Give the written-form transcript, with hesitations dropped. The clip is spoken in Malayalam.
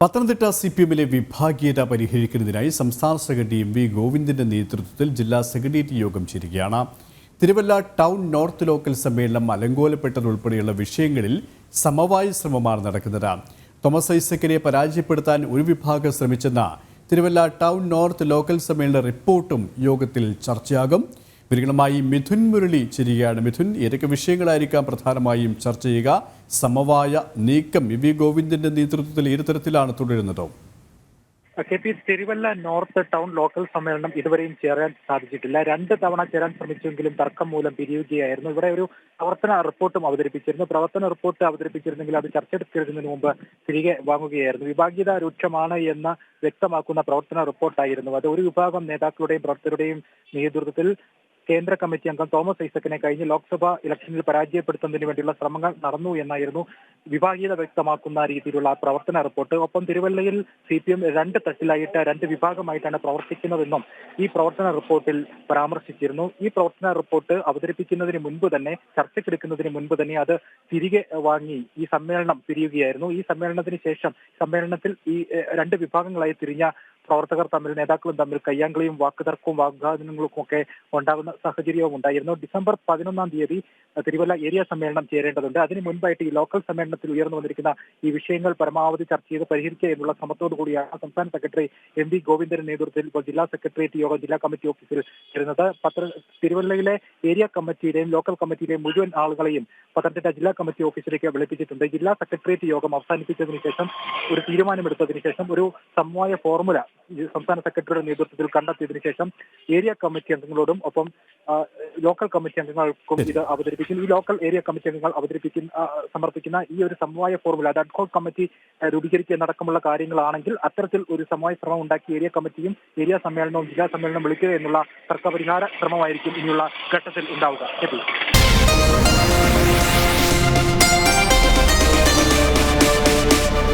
പത്തനംതിട്ട CPM-ലെ വിഭാഗീയത പരിഹരിക്കുന്നതിനായി സംസ്ഥാന സെക്രട്ടറി MV ഗോവിന്ദന്റെ നേതൃത്വത്തിൽ ജില്ലാ സെക്രട്ടേറിയറ്റ് യോഗം ചേരുകയാണ്. തിരുവല്ല ടൗൺ നോർത്ത് ലോക്കൽ സമ്മേളനം അലങ്കോലപ്പെട്ടതുൾപ്പെടെയുള്ള വിഷയങ്ങളിൽ സമവായ ശ്രമമാണ് നടക്കുന്നത്. തോമസ് ഐസക്കിനെ പരാജയപ്പെടുത്താൻ ഒരു വിഭാഗം ശ്രമിച്ചെന്ന തിരുവല്ല ടൗൺ നോർത്ത് ലോക്കൽ സമ്മേളന റിപ്പോർട്ടും യോഗത്തിൽ ചർച്ചയാകും. വിവരങ്ങളുമായി മിഥുൻ മുരളി ചേരുകയാണ്. മിഥുൻ, ഏതൊക്കെ വിഷയങ്ങളായിരിക്കാം പ്രധാനമായും ചർച്ച ചെയ്യുക? സമവായ നീക്കം MV ഗോവിന്ദന്റെ നേതൃത്വത്തിൽ ഏത് തരത്തിലാണ് തുടരുന്നത്? തിരുവല്ല നോർത്ത് ടൗൺ ലോക്കൽ സമ്മേളനം ഇതുവരെയും ചേരാൻ സാധിച്ചിട്ടില്ല. 2 തവണ ചേരാൻ ശ്രമിച്ചെങ്കിലും തർക്കം മൂലം പിരിയുകയായിരുന്നു. ഇവിടെ ഒരു പ്രവർത്തന റിപ്പോർട്ടും അവതരിപ്പിച്ചിരുന്നു. പ്രവർത്തന റിപ്പോർട്ട് അവതരിപ്പിച്ചിരുന്നെങ്കിൽ അത് ചർച്ചയെടുക്കുന്നതിന് മുമ്പ് തിരികെ വാങ്ങുകയായിരുന്നു. വിഭാഗീയത രൂക്ഷമാണ് എന്ന് വ്യക്തമാക്കുന്ന പ്രവർത്തന റിപ്പോർട്ടായിരുന്നു അത്. ഒരു വിഭാഗം നേതാക്കളുടെയും പ്രവർത്തകരുടെയും നേതൃത്വത്തിൽ കേന്ദ്ര കമ്മിറ്റി അംഗം തോമസ് ഐസക്കിനെ കഴിഞ്ഞ ലോക്സഭാ ഇലക്ഷനിൽ പരാജയപ്പെടുത്തുന്നതിന് വേണ്ടിയുള്ള ശ്രമങ്ങൾ നടന്നു എന്നായിരുന്നു വിഭാഗീയത വ്യക്തമാക്കുന്ന രീതിയിലുള്ള പ്രവർത്തന റിപ്പോർട്ട്. ഒപ്പം തിരുവല്ലയിൽ CPM 2 തട്ടിലായിട്ട് 2 വിഭാഗമായിട്ടാണ് പ്രവർത്തിക്കുന്നതെന്നും ഈ പ്രവർത്തന റിപ്പോർട്ടിൽ പരാമർശിച്ചിരുന്നു. ഈ പ്രവർത്തന റിപ്പോർട്ട് അവതരിപ്പിക്കുന്നതിന് മുൻപ് തന്നെ, ചർച്ചയ്ക്കെടുക്കുന്നതിന് മുൻപ് തന്നെ അത് തിരികെ വാങ്ങി ഈ സമ്മേളനം പിരിയുകയായിരുന്നു. ഈ സമ്മേളനത്തിന് ശേഷം സമ്മേളനത്തിൽ ഈ 2 വിഭാഗങ്ങളായി തിരിഞ്ഞ പ്രവർത്തകർ തമ്മിൽ, നേതാക്കളും തമ്മിൽ കയ്യാങ്കളിയും വാക്കുതർക്കവും വാഗ്വാദങ്ങൾക്കും ഒക്കെ ഉണ്ടാകുന്ന സാഹചര്യവും ഉണ്ടായിരുന്നു. ഡിസംബർ 11-ാം തീയതി തിരുവല്ല ഏരിയ സമ്മേളനം ചേരേണ്ടതുണ്ട്. അതിന് മുൻപായിട്ട് ഈ ലോക്കൽ സമ്മേളനത്തിൽ ഉയർന്നു വന്നിരിക്കുന്ന ഈ വിഷയങ്ങൾ പരമാവധി ചർച്ച ചെയ്ത് പരിഹരിക്കുക എന്നുള്ള ശ്രമത്തോടു കൂടിയാണ് സംസ്ഥാന സെക്രട്ടറി MV ഗോവിന്ദന്റെ നേതൃത്വത്തിൽ ഇപ്പോൾ ജില്ലാ സെക്രട്ടേറിയറ്റ് യോഗം ജില്ലാ കമ്മിറ്റി ഓഫീസിൽ ചേരുന്നത്. തിരുവല്ലയിലെ ഏരിയ കമ്മിറ്റിയിലെയും ലോക്കൽ കമ്മിറ്റിയിലെയും മുഴുവൻ ആളുകളെയും പത്തനംതിട്ട ജില്ലാ കമ്മിറ്റി ഓഫീസിലേക്ക് വിളിപ്പിച്ചിട്ടുണ്ട്. ജില്ലാ സെക്രട്ടേറിയറ്റ് യോഗം അവസാനിപ്പിച്ചതിന് ശേഷം, ഒരു തീരുമാനമെടുത്തതിന് ശേഷം, ഒരു സമവായ ഫോർമുല സംസ്ഥാന സെക്രട്ടറിയുടെ നേതൃത്വത്തിൽ കണ്ടെത്തിയതിനു ശേഷം ഏരിയ കമ്മിറ്റി അംഗങ്ങളോടും ഒപ്പം ലോക്കൽ കമ്മിറ്റി അംഗങ്ങൾക്കും ഇത് അവതരിപ്പിക്കും. ഈ ലോക്കൽ ഏരിയ കമ്മിറ്റി അംഗങ്ങൾ സമർപ്പിക്കുന്ന ഈ ഒരു സമവായ ഫോർമുല, അത് അഡ്ഹോക് കമ്മിറ്റി രൂപീകരിക്കുക നടക്കമുള്ള കാര്യങ്ങളാണെങ്കിൽ അത്തരത്തിൽ ഒരു സമവായ ശ്രമം ഉണ്ടാക്കി ഏരിയ കമ്മിറ്റിയും ഏരിയ സമ്മേളനവും ജില്ലാ സമ്മേളനം വിളിക്കുക എന്നുള്ള തർക്കപരിഹാര ശ്രമമായിരിക്കും ഇനിയുള്ള ഘട്ടത്തിൽ ഉണ്ടാവുക.